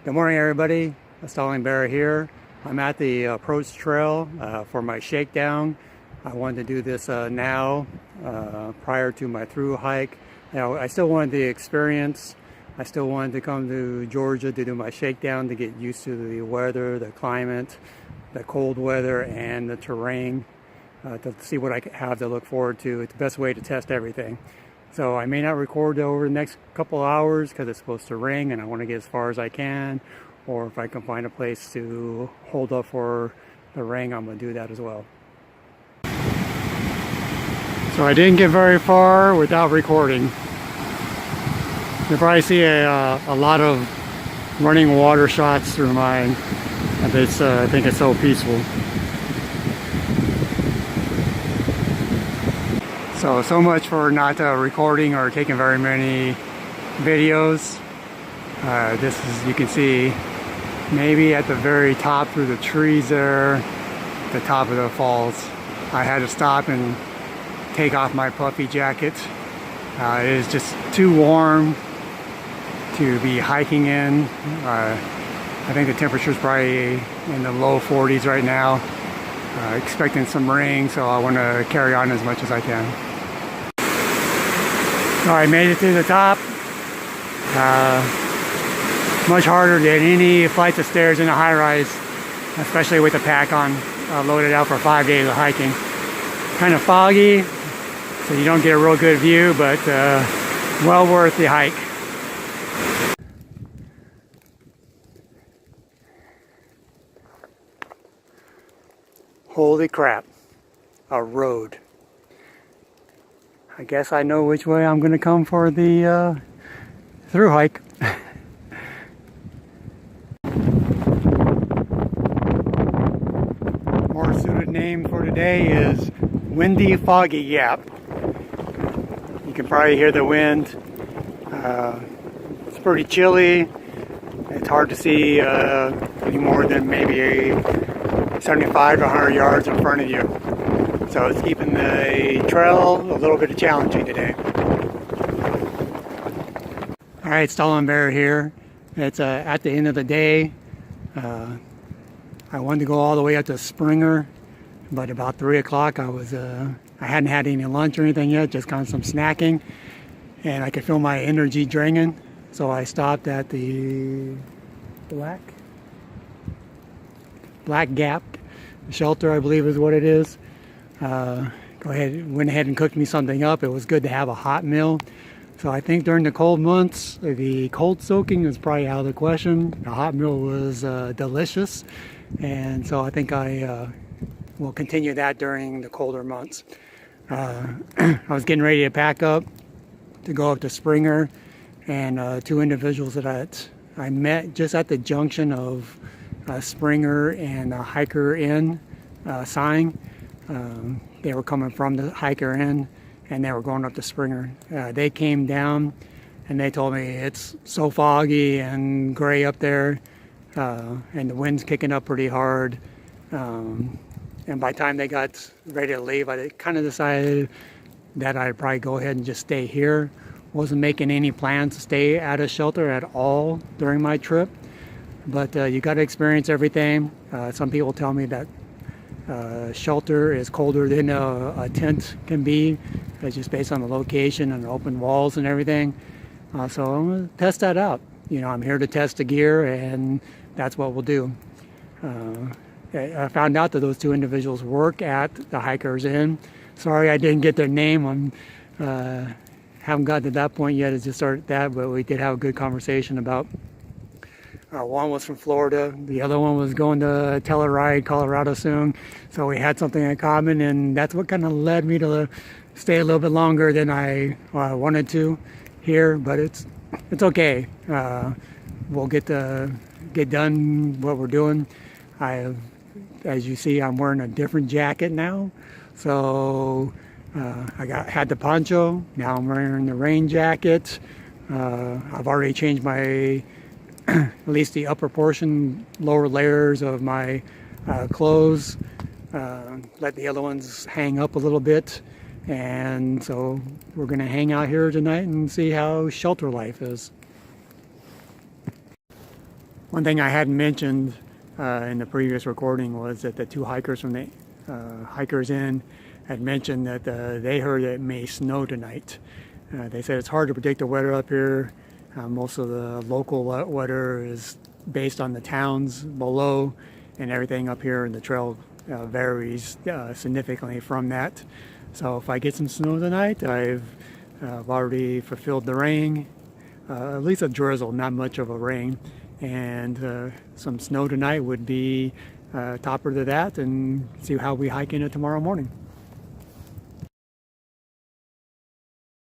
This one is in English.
Good morning, everybody. Stalling Bear here. I'm at the approach trail for my shakedown. I wanted to do this now prior to my through hike. Now, I still wanted the experience. I still wanted to come to Georgia to do my shakedown to get used to the weather, the climate, the cold weather, and the terrain to see what I have to look forward to. It's the best way to test everything. So I may not record over the next couple of hours because it's supposed to rain and I want to get as far as I can, or if I can find a place to hold up for the rain, I'm going to do that as well. So I didn't get very far without recording. You'll probably see a lot of running water shots through mine. I think it's so peaceful. So much for not recording or taking very many videos. This is, you can see, maybe at the very top through the trees there, the top of the falls. I had to stop and take off my puffy jacket. It is just too warm to be hiking in. I think the temperature is probably in the low 40s right now. Expecting some rain, so I want to carry on as much as I can. So I made it to the top. Much harder than any flights of stairs in a high-rise, especially with the pack on, loaded out for 5 days of hiking. Kind of foggy, so you don't get a real good view, but well worth the hike. Holy crap, a road. I guess I know which way I'm going to come for the through hike. More suited name for today is Windy Foggy Yap. You can probably hear the wind. It's pretty chilly. It's hard to see any more than maybe 75 to 100 yards in front of you. So it's keeping the trail a little bit challenging today. Alright, Stalling Bear here. It's at the end of the day. I wanted to go all the way up to Springer, but about 3 o'clock I hadn't had any lunch or anything yet, just kind of some snacking, and I could feel my energy draining. So I stopped at the Black Gap shelter, I believe is what it is. Went ahead and cooked me something up. It was good to have a hot meal. So I think during the cold months, the cold soaking is probably out of the question. The hot meal was delicious, and so I think I will continue that during the colder months. I was getting ready to pack up to go up to Springer, and two individuals that I met just at the junction of Springer and Hiker Inn sign. They were coming from the Hiker Inn and they were going up to Springer. They came down and they told me it's so foggy and gray up there, and the wind's kicking up pretty hard. And by the time they got ready to leave, I kind of decided that I'd probably go ahead and just stay here. Wasn't making any plans to stay at a shelter at all during my trip, but you got to experience everything. Some people tell me that shelter is colder than a tent can be, just based on the location and the open walls and everything. So I'm going to test that out. You know, I'm here to test the gear, and that's what we'll do. I found out that those two individuals work at the Hikers Inn. Sorry I didn't get their name. Haven't gotten to that point yet to just start that, but we did have a good conversation about one was from Florida, the other one was going to Telluride, Colorado soon. So we had something in common, and that's what kind of led me to stay a little bit longer than I wanted to here. But it's okay. We'll get done what we're doing. As you see, I'm wearing a different jacket now. So I had the poncho. Now I'm wearing the rain jacket. I've already changed my at least the upper portion, lower layers of my clothes. Let the other ones hang up a little bit, and so we're going to hang out here tonight and see how shelter life is. One thing I hadn't mentioned in the previous recording was that the two hikers from the Hikers Inn had mentioned that they heard it may snow tonight. They said it's hard to predict the weather up here. Most of the local weather is based on the towns below, and everything up here in the trail varies significantly from that. So if I get some snow tonight, I've already fulfilled the rain, at least a drizzle, not much of a rain, and some snow tonight would be topper to that, and see how we hike in it tomorrow morning.